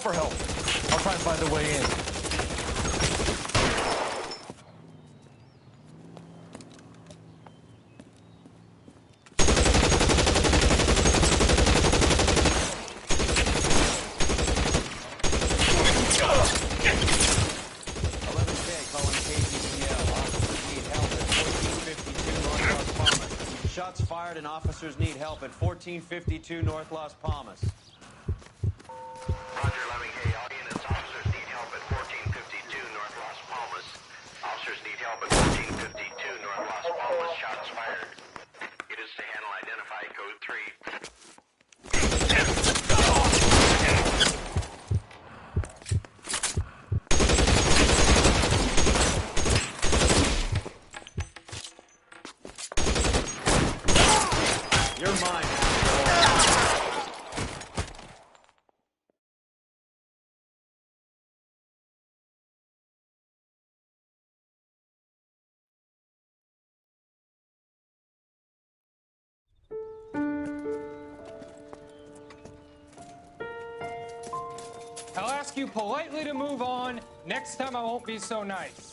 for help. I'll try and find a way in. Shots fired and officers need help at 1452 North Las Palmas. Roger, 11K. All units, officers need help at 1452 North Las Palmas. Officers need help at 1452 North Las Palmas. Shots fired. It is to handle identified code 3. You're mine. I'll ask you politely to move on. Next time I won't be so nice.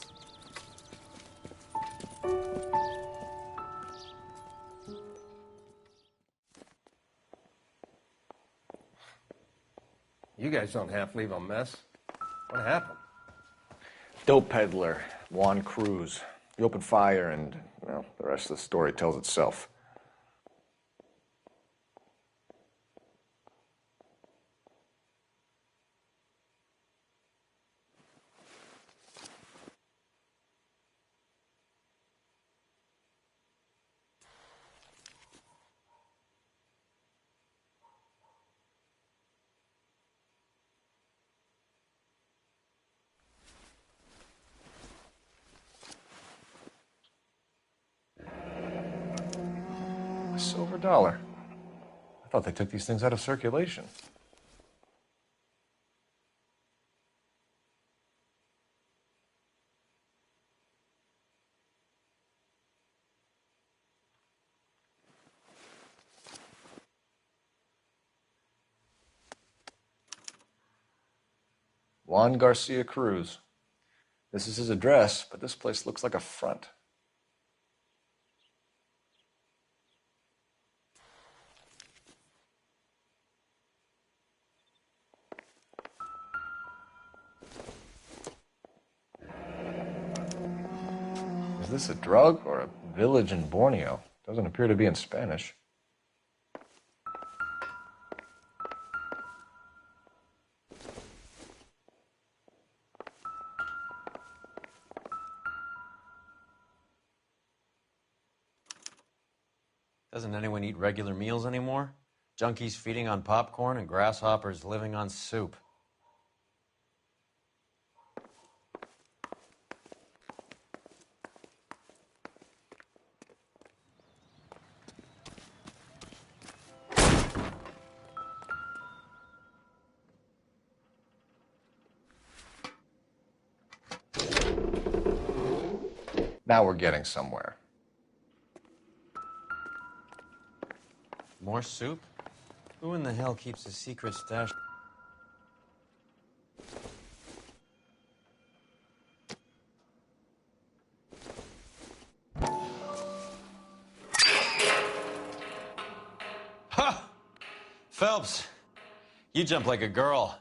You guys don't half leave a mess. What happened? Dope peddler, Juan Cruz. He opened fire and, well, the rest of the story tells itself. A silver dollar. I thought they took these things out of circulation. Juan Garcia Cruz. This is his address, but this place looks like a front. Is this a drug or a village in Borneo? Doesn't appear to be in Spanish. Doesn't anyone eat regular meals anymore? Junkies feeding on popcorn and grasshoppers living on soup. Now we're getting somewhere. More soup? Who in the hell keeps a secret stash? Ha! Phelps, you jump like a girl.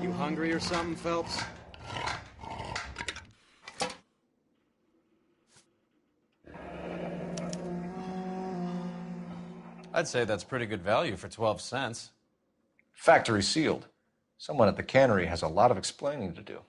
You hungry or something, Phelps? I'd say that's pretty good value for 12 cents. Factory sealed. Someone at the cannery has a lot of explaining to do.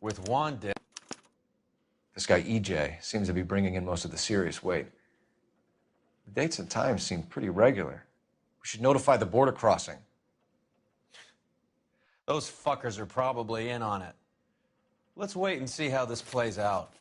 With Juan dead. This guy, EJ, seems to be bringing in most of the serious weight. The dates and times seem pretty regular. We should notify the border crossing. Those fuckers are probably in on it. Let's wait and see how this plays out.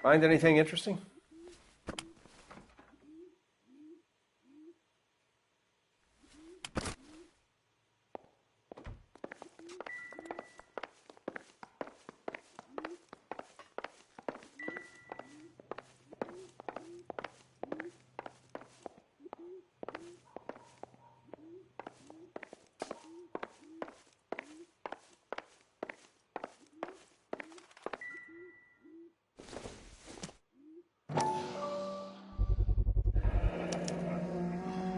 Find anything interesting?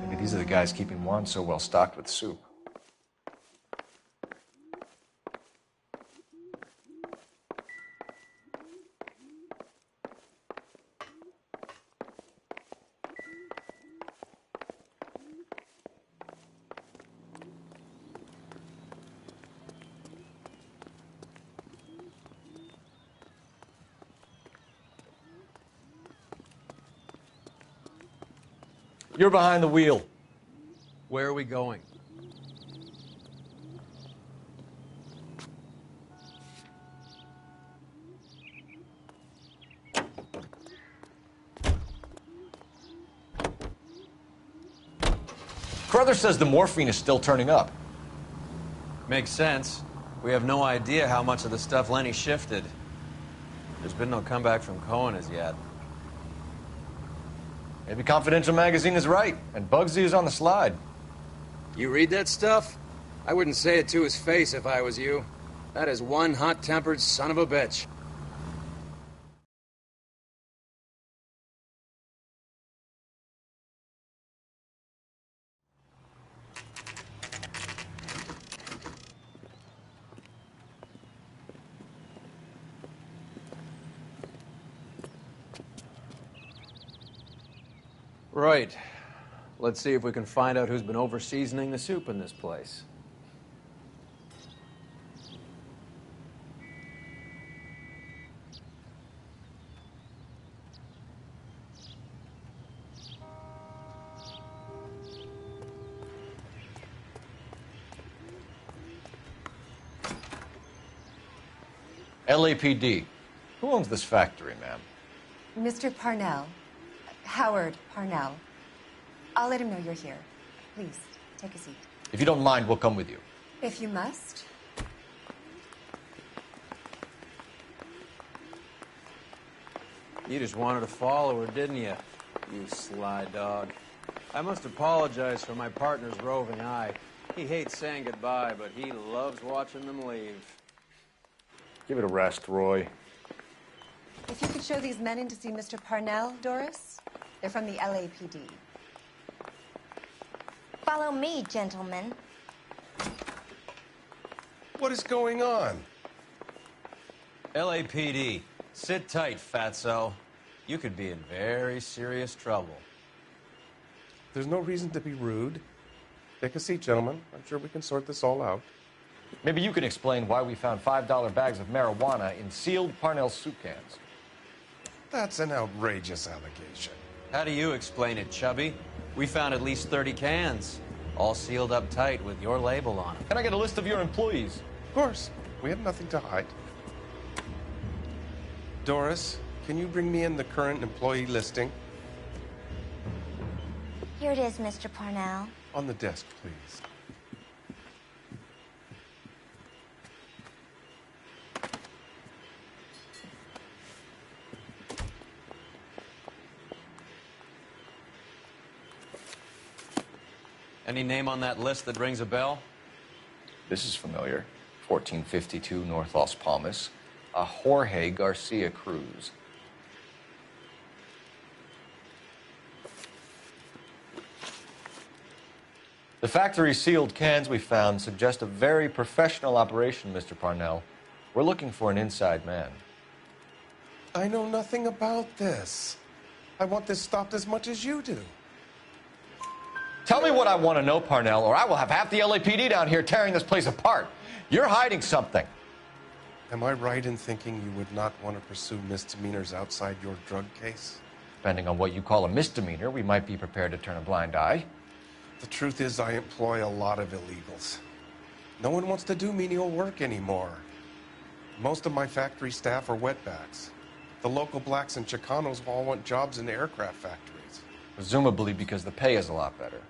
Maybe these are the guys keeping Juan so well stocked with soup. You're behind the wheel. Where are we going? Carruthers says the morphine is still turning up. Makes sense. We have no idea how much of the stuff Lenny shifted. There's been no comeback from Cohen as yet. Maybe Confidential Magazine is right, and Bugsy is on the slide. You read that stuff? I wouldn't say it to his face if I was you. That is one hot-tempered son of a bitch. Right. Let's see if we can find out who's been over-seasoning the soup in this place. LAPD. Who owns this factory, ma'am? Mr. Parnell. Howard Parnell. I'll let him know you're here. Please, take a seat. If you don't mind, we'll come with you. If you must. You just wanted to follow her, didn't you? You sly dog. I must apologize for my partner's roving eye. He hates saying goodbye, but he loves watching them leave. Give it a rest, Roy. If you could show these men in to see Mr. Parnell, Doris. They're from the LAPD. Follow me, gentlemen. What is going on? LAPD, sit tight, fatso. You could be in very serious trouble. There's no reason to be rude. Take a seat, gentlemen. I'm sure we can sort this all out. Maybe you can explain why we found $5 bags of marijuana in sealed Parnell soup cans. That's an outrageous allegation. How do you explain it, Chubby? We found at least 30 cans, all sealed up tight with your label on them. Can I get a list of your employees? Of course. We have nothing to hide. Doris, can you bring me in the current employee listing? Here it is, Mr. Parnell. On the desk, please. Any name on that list that rings a bell? This is familiar. 1452 North Las Palmas, a Jorge Garcia Cruz. The factory sealed cans we found suggest a very professional operation, Mr. Parnell. We're looking for an inside man. I know nothing about this. I want this stopped as much as you do. Tell me what I want to know, Parnell, or I will have half the LAPD down here tearing this place apart. You're hiding something. Am I right in thinking you would not want to pursue misdemeanors outside your drug case? Depending on what you call a misdemeanor, we might be prepared to turn a blind eye. The truth is, I employ a lot of illegals. No one wants to do menial work anymore. Most of my factory staff are wetbacks. The local blacks and Chicanos all want jobs in aircraft factories. Presumably because the pay is a lot better.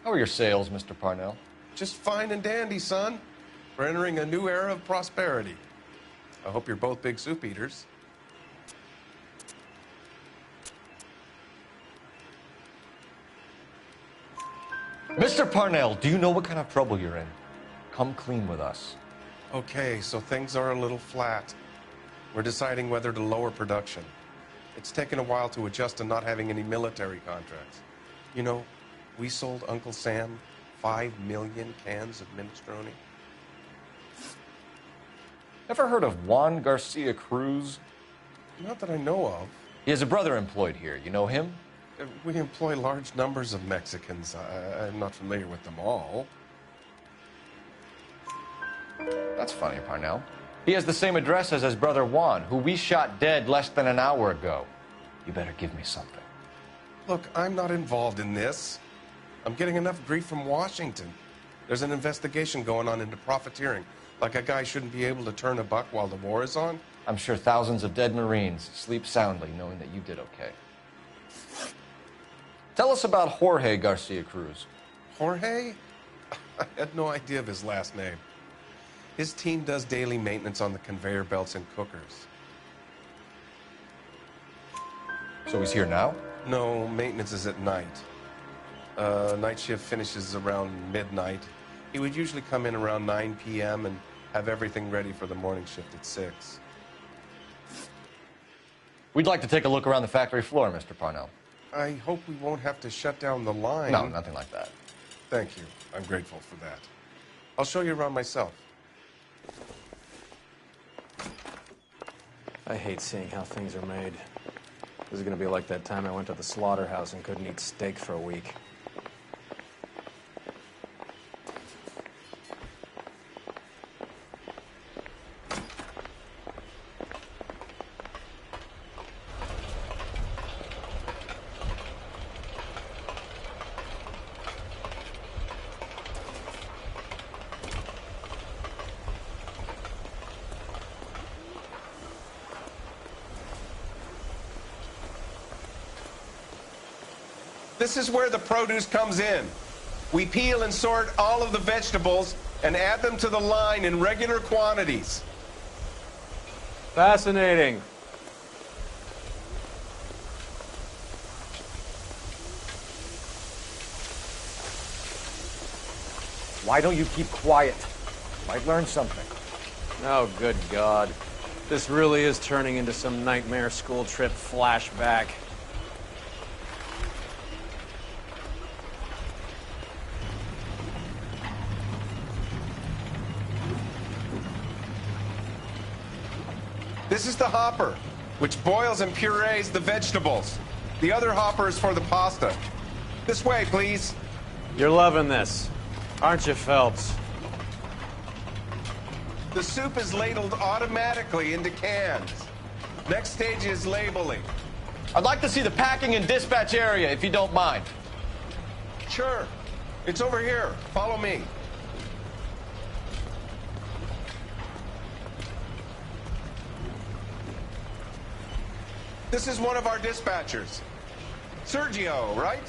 How are your sales, Mr. Parnell? Just fine and dandy, son. We're entering a new era of prosperity. I hope you're both big soup eaters. Mr. Parnell, do you know what kind of trouble you're in? Come clean with us. Okay, so things are a little flat. We're deciding whether to lower production. It's taken a while to adjust to not having any military contracts. You know, we sold Uncle Sam 5 million cans of minestrone. Ever heard of Juan Garcia Cruz? Not that I know of. He has a brother employed here. You know him? We employ large numbers of Mexicans. I'm not familiar with them all. That's funny, Parnell. He has the same address as his brother Juan, who we shot dead less than an hour ago. You better give me something. Look, I'm not involved in this. I'm getting enough grief from Washington. There's an investigation going on into profiteering. Like a guy shouldn't be able to turn a buck while the war is on. I'm sure thousands of dead Marines sleep soundly knowing that you did okay. Tell us about Jorge Garcia Cruz. Jorge? I had no idea of his last name. His team does daily maintenance on the conveyor belts and cookers. So he's here now? No, maintenance is at night. Night shift finishes around midnight. He would usually come in around 9 p.m. and have everything ready for the morning shift at 6. We'd like to take a look around the factory floor, Mr. Parnell. I hope we won't have to shut down the line. No, nothing like that. Thank you. I'm grateful for that. I'll show you around myself. I hate seeing how things are made. This is gonna be like that time I went to the slaughterhouse and couldn't eat steak for a week. This is where the produce comes in. We peel and sort all of the vegetables and add them to the line in regular quantities. Fascinating. Why don't you keep quiet? Might learn something. Oh, good God. This really is turning into some nightmare school trip flashback. This is the hopper, which boils and purees the vegetables. The other hopper is for the pasta. This way, please. You're loving this, aren't you, Phelps? The soup is ladled automatically into cans. Next stage is labeling. I'd like to see the packing and dispatch area, if you don't mind. Sure. It's over here. Follow me. This is one of our dispatchers. Sergio, right?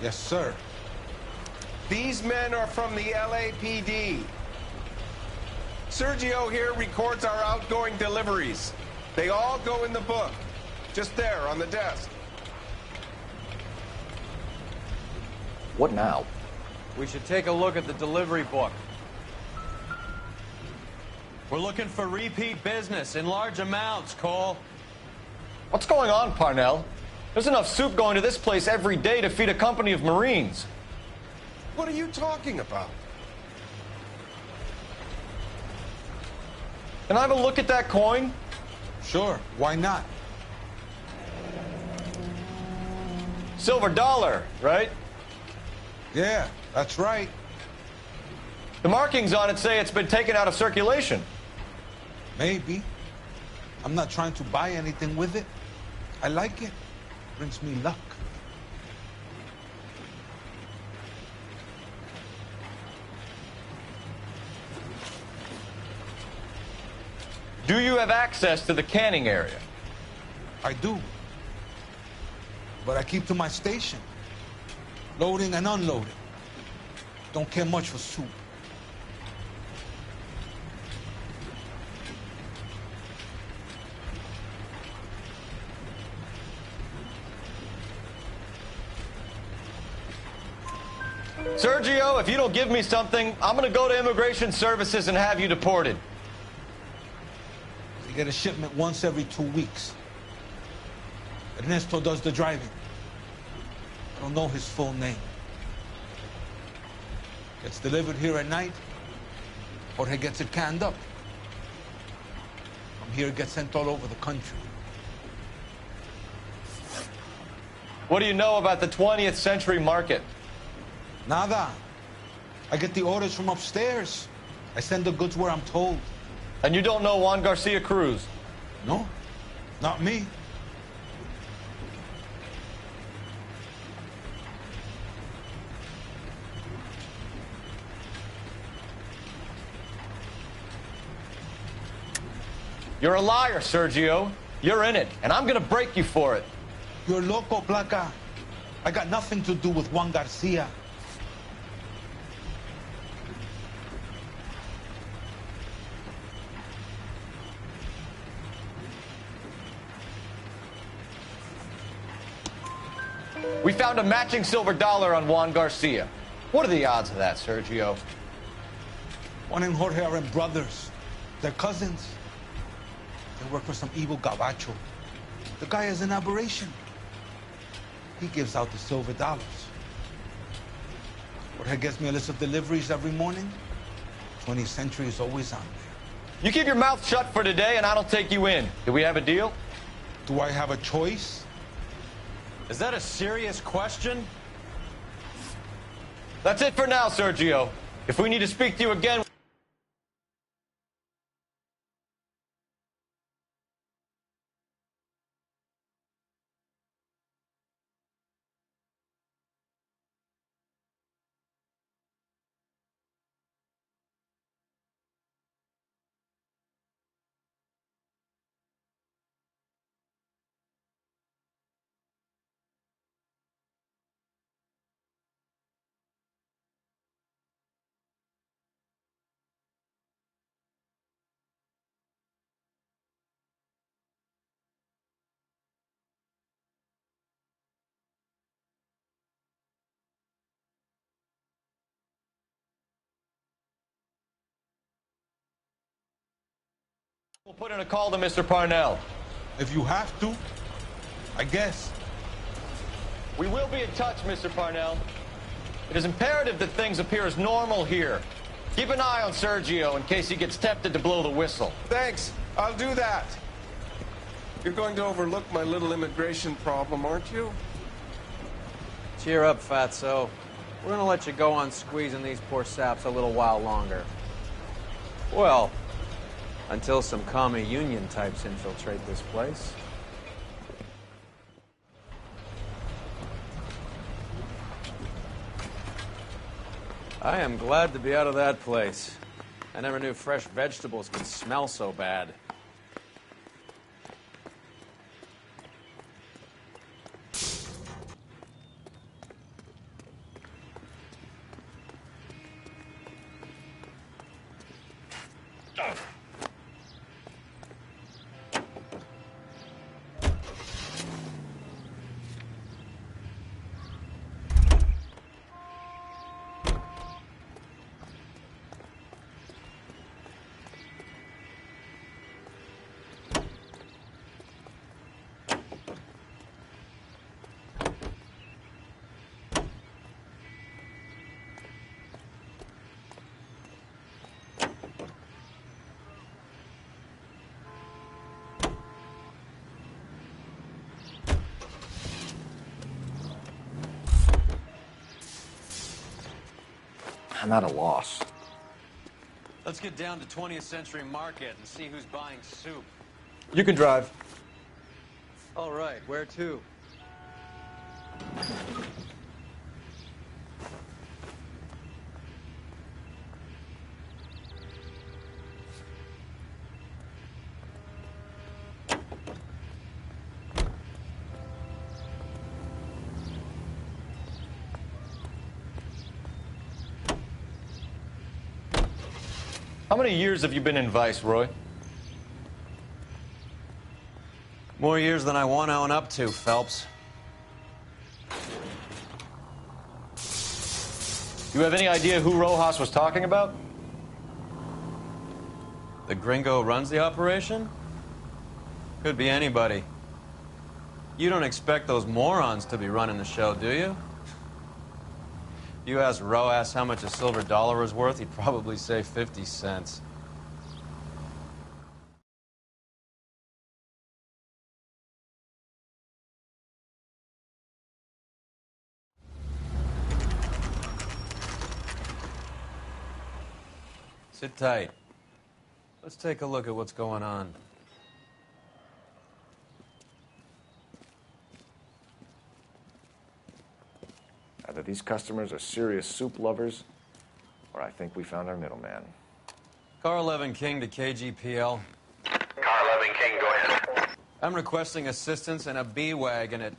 Yes, sir. These men are from the LAPD. Sergio here records our outgoing deliveries. They all go in the book. Just there on the desk. What now? We should take a look at the delivery book. We're looking for repeat business in large amounts, Cole. What's going on, Parnell? There's enough soup going to this place every day to feed a company of Marines. What are you talking about? Can I have a look at that coin? Sure, why not? Silver dollar, right? Yeah, that's right. The markings on it say it's been taken out of circulation. Maybe. I'm not trying to buy anything with it. I like it. Brings me luck. Do you have access to the canning area? I do. But I keep to my station. Loading and unloading. Don't care much for soup. Sergio, if you don't give me something, I'm gonna go to Immigration Services and have you deported. You get a shipment once every 2 weeks. Ernesto does the driving. I don't know his full name. Gets delivered here at night. Jorge gets it canned up. From here, it gets sent all over the country. What do you know about the 20th century market? Nada. I get the orders from upstairs. I send the goods where I'm told. And you don't know Juan Garcia Cruz? No, not me. You're a liar, Sergio. You're in it, and I'm gonna break you for it. You're loco, Placa. I got nothing to do with Juan Garcia. We found a matching silver dollar on Juan Garcia. What are the odds of that, Sergio? Juan and Jorge are brothers. They're cousins. They work for some evil gabacho. The guy is an aberration. He gives out the silver dollars. Jorge gets me a list of deliveries every morning. 20th Century is always on there. You keep your mouth shut for today, and I don't take you in. Do we have a deal? Do I have a choice? Is that a serious question? That's it for now, Sergio. If we need to speak to you again... We'll put in a call to Mr. Parnell. If you have to, I guess. We will be in touch, Mr. Parnell. It is imperative that things appear as normal here. Keep an eye on Sergio in case he gets tempted to blow the whistle. Thanks. I'll do that. You're going to overlook my little immigration problem, aren't you? Cheer up, fatso. We're gonna let you go on squeezing these poor saps a little while longer. Well, until some commie union types infiltrate this place. I am glad to be out of that place. I never knew fresh vegetables could smell so bad. I'm at a loss. Let's get down to 20th Century Market and see who's buying soup. You can drive. All right, where to? How many years have you been in Vice, Roy? More years than I want to own up to, Phelps. You have any idea who Rojas was talking about? The gringo runs the operation? Could be anybody. You don't expect those morons to be running the show, do you? You ask Rojas how much a silver dollar is worth, he'd probably say 50 cents. Sit tight. Let's take a look at what's going on. Either these customers are serious soup lovers, or I think we found our middleman. Car 11 King to KGPL. Car 11 King, go ahead. I'm requesting assistance in a B-Wagon at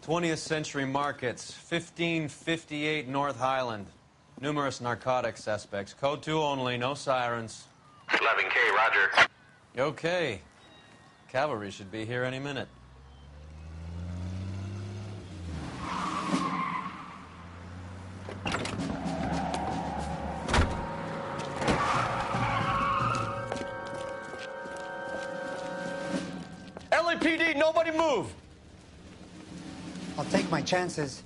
20th Century Markets, 1558 North Highland. Numerous narcotic suspects. Code 2 only, no sirens. 11K, roger. Okay. Cavalry should be here any minute. LAPD, nobody move! I'll take my chances.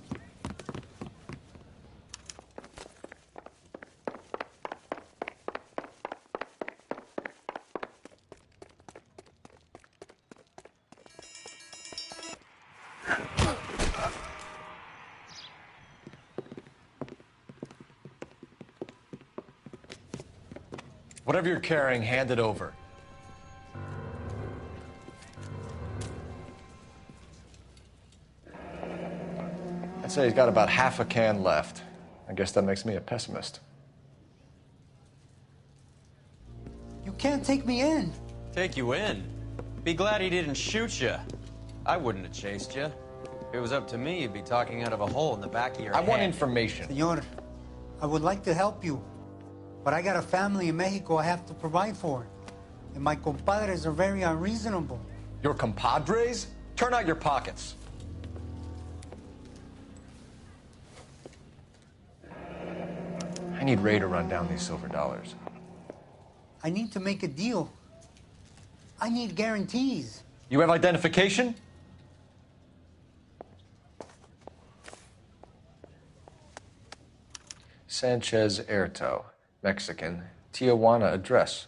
Whatever you're carrying, hand it over. I'd say he's got about half a can left. I guess that makes me a pessimist. You can't take me in. Take you in? Be glad he didn't shoot you. I wouldn't have chased you. If it was up to me, you'd be talking out of a hole in the back of your head. I want information. Senor, I would like to help you, but I got a family in Mexico I have to provide for. And my compadres are very unreasonable. Your compadres? Turn out your pockets. I need Ray to run down these silver dollars. I need to make a deal. I need guarantees. You have identification? Sanchez Erto, Mexican, Tijuana address.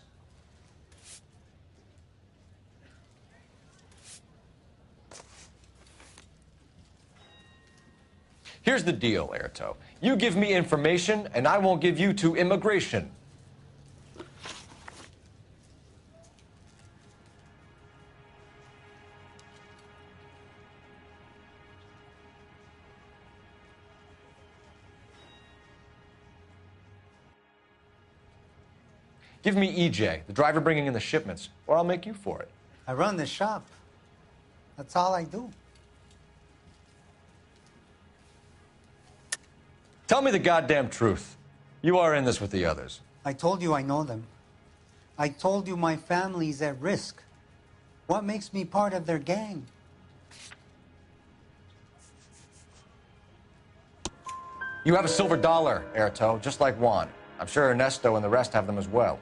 Here's the deal, Erto. You give me information, and I won't give you to immigration. Give me EJ, the driver bringing in the shipments, or I'll make you for it. I run the shop. That's all I do. Tell me the goddamn truth. You are in this with the others. I told you I know them. I told you my family's at risk. What makes me part of their gang? You have a silver dollar, Erto, just like Juan. I'm sure Ernesto and the rest have them as well.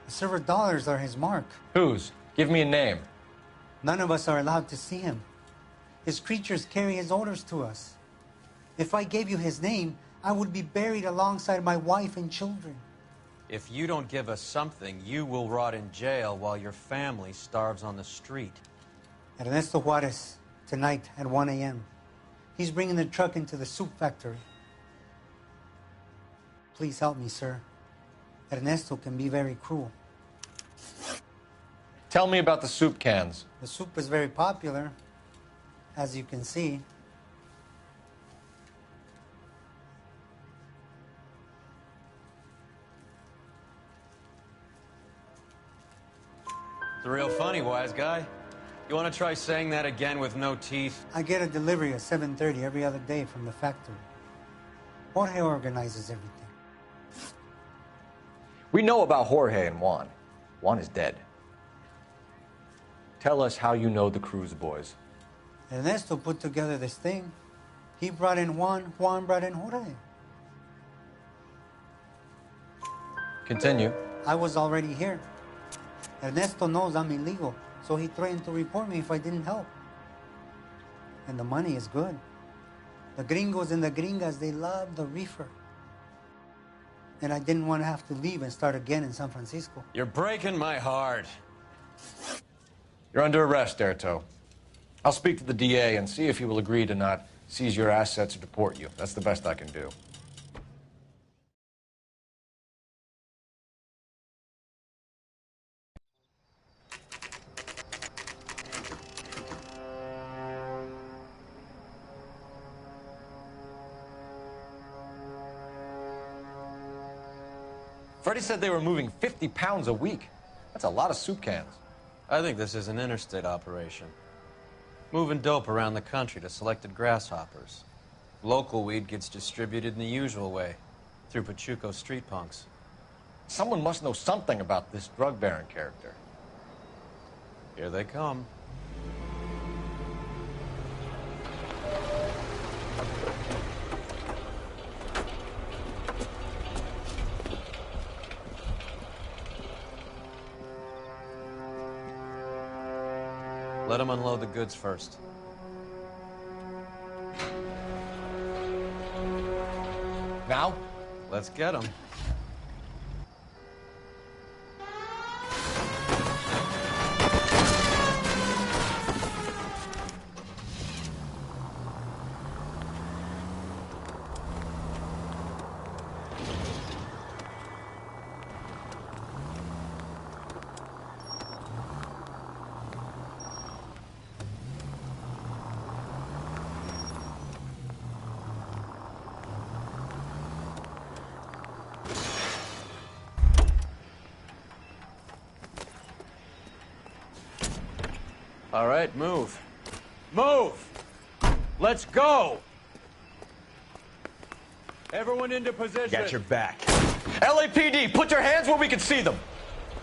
The silver dollars are his mark. Whose? Give me a name. None of us are allowed to see him. His creatures carry his orders to us. If I gave you his name, I would be buried alongside my wife and children. If you don't give us something, you will rot in jail while your family starves on the street. Ernesto Juarez, tonight at 1 a.m. He's bringing the truck into the soup factory. Please help me, sir. Ernesto can be very cruel. Tell me about the soup cans. The soup is very popular, as you can see. It's real funny, wise guy. You want to try saying that again with no teeth? I get a delivery at 7:30 every other day from the factory. Jorge organizes everything. We know about Jorge and Juan. Juan is dead. Tell us how you know the Cruz boys. Ernesto put together this thing. He brought in Juan, Juan brought in Jorge. Continue. I was already here. Ernesto knows I'm illegal, so he threatened to report me if I didn't help. And the money is good. The gringos and the gringas, they love the reefer. And I didn't want to have to leave and start again in San Francisco. You're breaking my heart. You're under arrest, Erto. I'll speak to the DA and see if he will agree to not seize your assets or deport you. That's the best I can do. Freddie said they were moving 50 pounds a week. That's a lot of soup cans. I think this is an interstate operation. Moving dope around the country to selected grasshoppers. Local weed gets distributed in the usual way, through Pachuco street punks. Someone must know something about this drug baron character. Here they come. Let them unload the goods first. Now? Let's get them. All right, move. Move! Let's go! Everyone into position. Got your back. LAPD, put your hands where we can see them.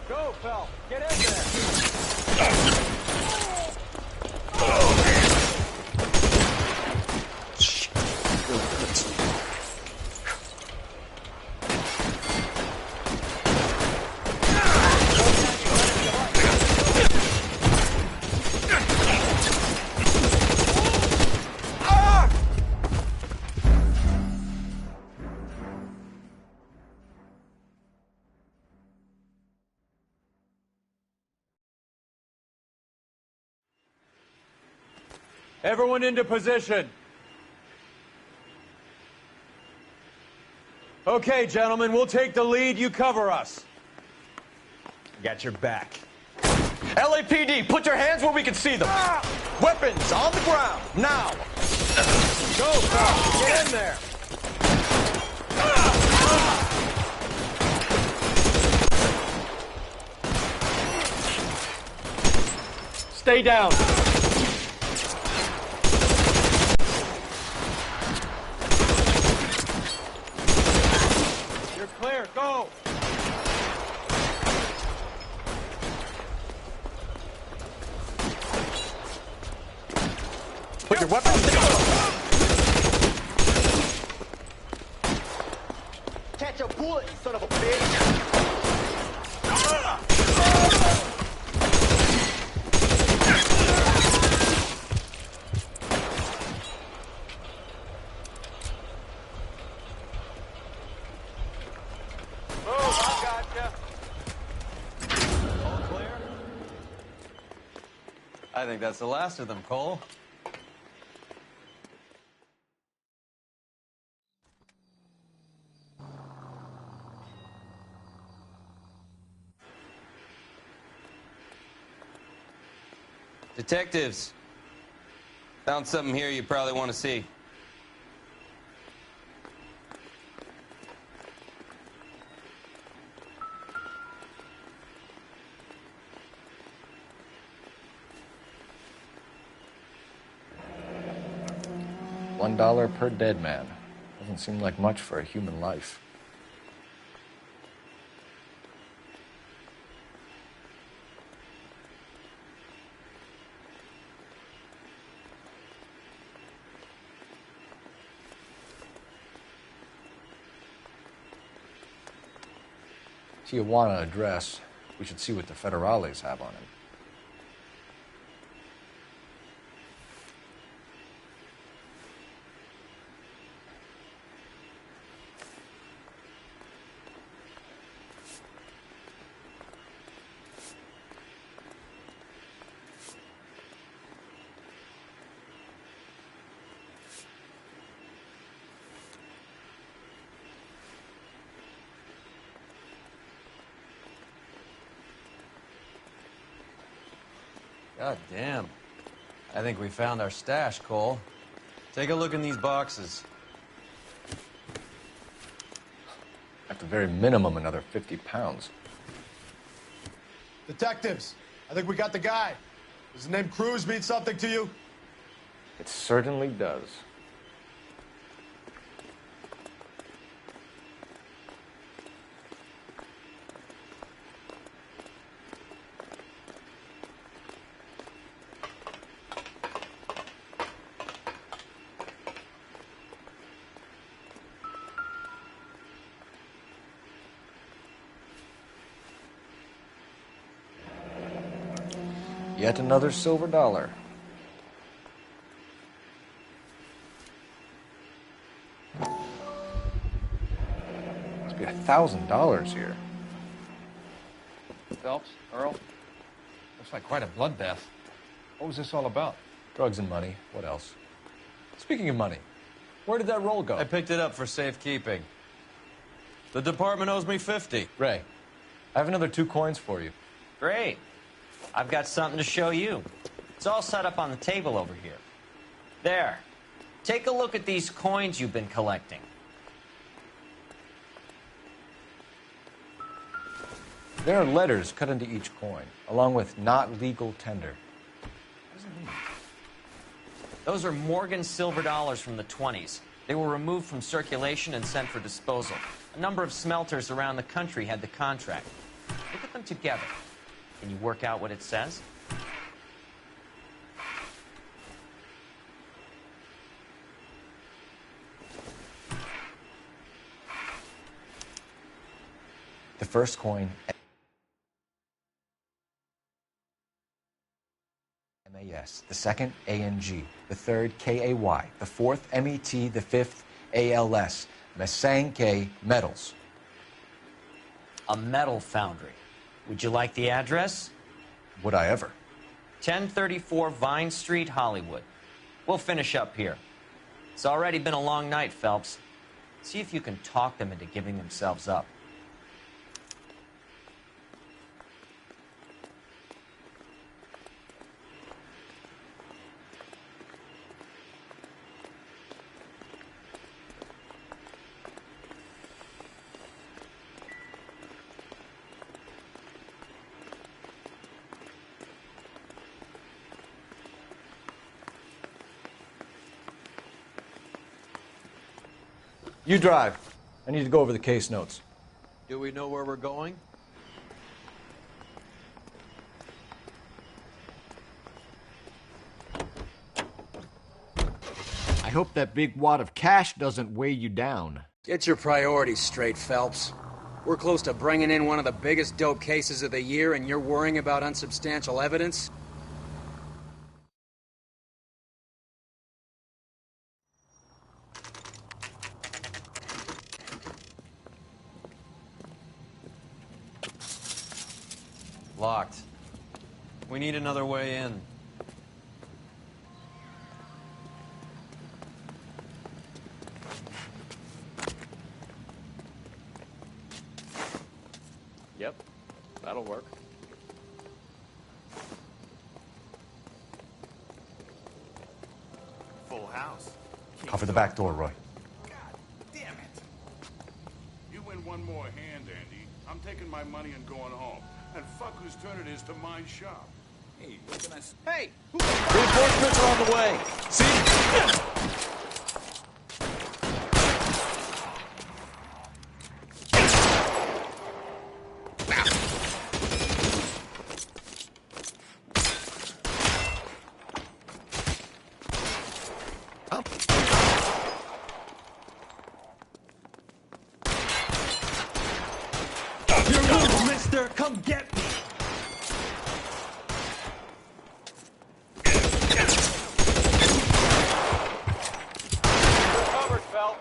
Go, Fel. Get in there. Everyone into position. Okay, gentlemen, we'll take the lead. You cover us. Got your back. LAPD, put your hands where we can see them. Weapons on the ground, now. Go, Fel. Get in there. Stay down. You're clear. Go. Put your weapons down. Catch a bullet, you son of a bitch! I think that's the last of them, Cole. Detectives, found something here you probably want to see. $1 per dead man. Doesn't seem like much for a human life. Tijuana address. We should see what the federales have on him. God damn. I think we found our stash, Cole. Take a look in these boxes. At the very minimum, another 50 pounds. Detectives, I think we got the guy. Does the name Cruz mean something to you? It certainly does. Yet another silver dollar. Must be $1,000 here. Phelps, Earl, looks like quite a bloodbath. What was this all about? Drugs and money. What else? Speaking of money, where did that roll go? I picked it up for safekeeping. The department owes me 50. Ray, I have another 2 coins for you. Great. I've got something to show you. It's all set up on the table over here. There. Take a look at these coins you've been collecting. There are letters cut into each coin, along with not legal tender. What does it mean? Those are Morgan silver dollars from the 20s. They were removed from circulation and sent for disposal. A number of smelters around the country had the contract. Look at them together. Can you work out what it says? The first coin, MAS. The second, ANG. The third, KAY. The fourth, MET. The fifth, ALS. Masanke Metals. A metal foundry. Would you like the address? Would I ever? 1034 Vine Street, Hollywood. We'll finish up here. It's already been a long night, Phelps. See if you can talk them into giving themselves up. You drive. I need to go over the case notes. Do we know where we're going? I hope that big wad of cash doesn't weigh you down. Get your priorities straight, Phelps. We're close to bringing in one of the biggest dope cases of the year, and you're worrying about unsubstantial evidence? Locked. We need another way in. Yep, that'll work. house. Cover the back door, Roy. Damn it. You win one more hand, Andy. I'm taking my money and going home. And fuck whose turn it is to mind shop. Hey, what can I say? Hey! Reinforcements are on the way. See? Come get me! You're covered, Phelps.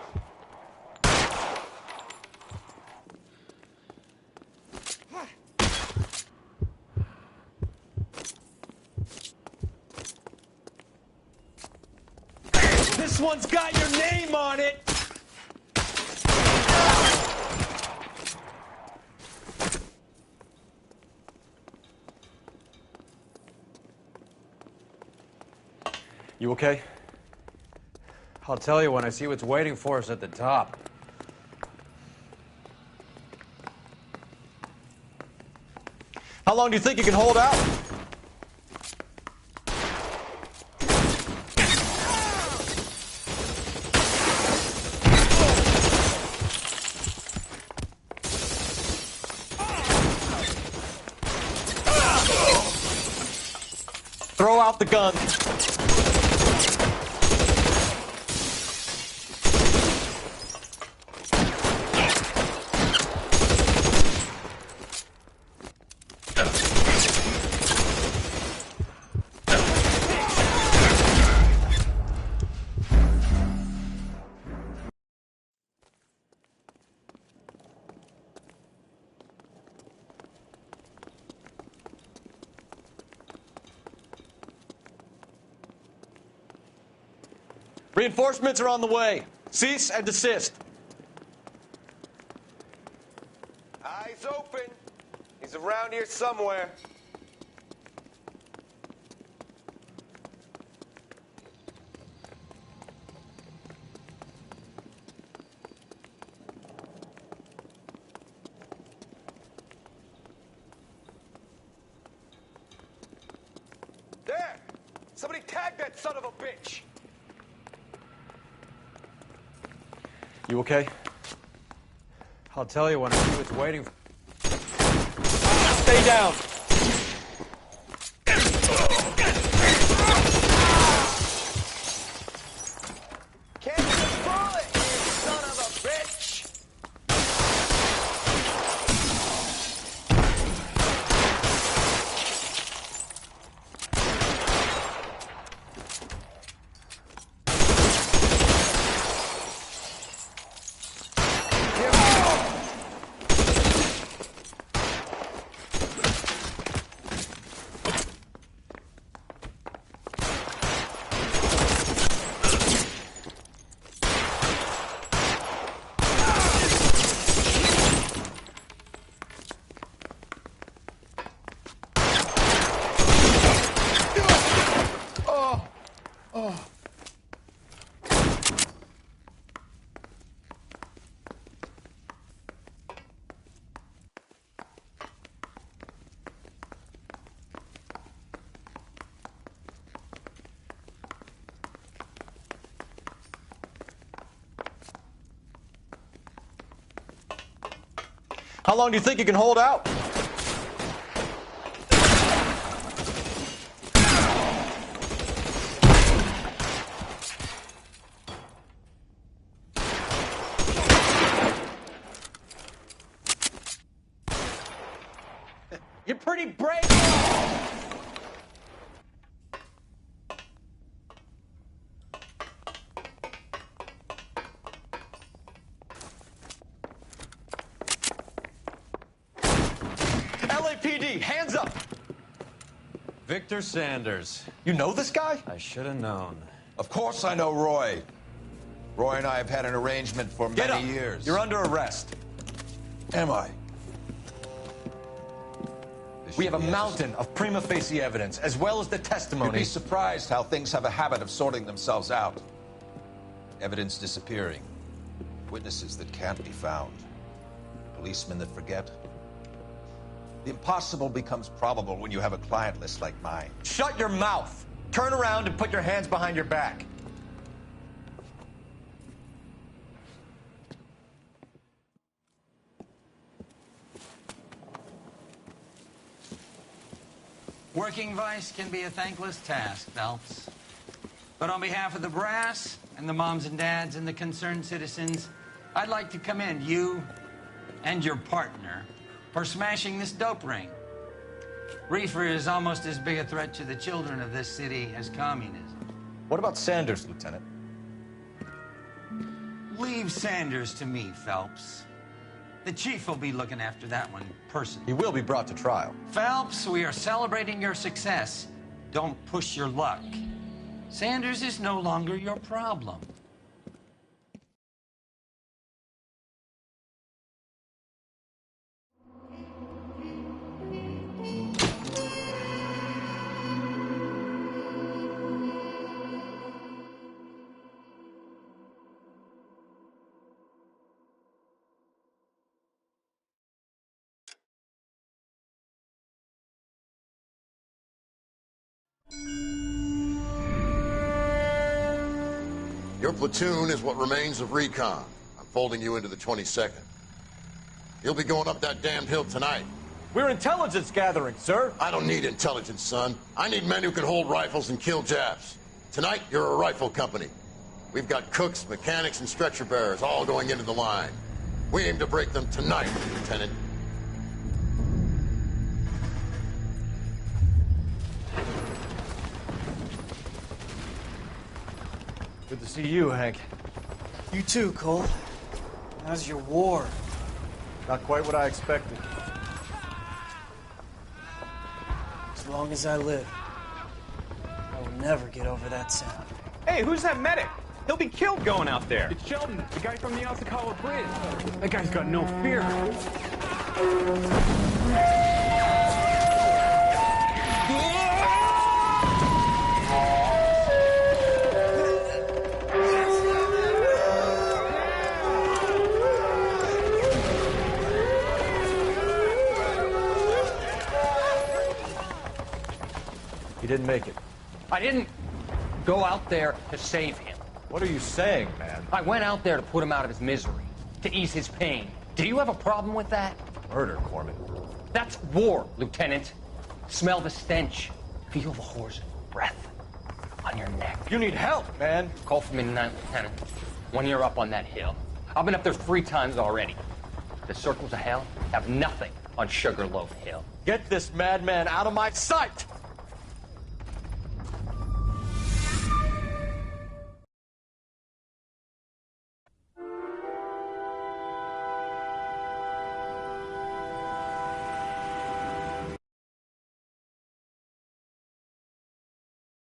This one's got your name on it! You okay? I'll tell you when I see what's waiting for us at the top. How long do you think you can hold out? Throw out the gun. Reinforcements are on the way. Cease and desist. Eyes open. He's around here somewhere. There! Somebody tag that son of a bitch! You okay? I'll tell you when I see what's waiting for... Stay down. Can't control it, you son of a bitch! How long do you think you can hold out? You're pretty brave! LAPD, hands up! Victor Sanders. You know this guy? I should have known. Of course I know Roy. Roy and I have had an arrangement for Get many up. years. You're under arrest. Am I? We have a mountain of prima facie evidence, as well as the testimony. You'd be surprised how things have a habit of sorting themselves out. Evidence disappearing. Witnesses that can't be found. Policemen that forget. The impossible becomes probable when you have a client list like mine. Shut your mouth! Turn around and put your hands behind your back. Working vice can be a thankless task, Phelps. But on behalf of the brass and the moms and dads and the concerned citizens, I'd like to commend you and your partner for smashing this dope ring. Reefer is almost as big a threat to the children of this city as communism. What about Sanders, Lieutenant? Leave Sanders to me, Phelps. The chief will be looking after that one personally. He will be brought to trial. Phelps, we are celebrating your success. Don't push your luck. Sanders is no longer your problem. Your platoon is what remains of recon. I'm folding you into the 22nd. You'll be going up that damned hill tonight. We're intelligence gathering, sir. I don't need intelligence, son. I need men who can hold rifles and kill Japs. Tonight, you're a rifle company. We've got cooks, mechanics, and stretcher bearers all going into the line. We aim to break them tonight, Lieutenant. Good to see you, Hank. You too, Cole. How's your war? Not quite what I expected. As long as I live, I will never get over that sound. Hey, who's that medic? He'll be killed going out there. It's Sheldon, the guy from the Osakawa Bridge. That guy's got no fear. He didn't make it. I didn't go out there to save him. What are you saying, man? I went out there to put him out of his misery, to ease his pain. Do you have a problem with that? Murder, Corman. That's war, Lieutenant. Smell the stench. Feel the horse's breath on your neck. You need help, man. Call for me tonight, Lieutenant. When you're up on that hill. I've been up there 3 times already. The circles of hell have nothing on Sugarloaf Hill. Get this madman out of my sight!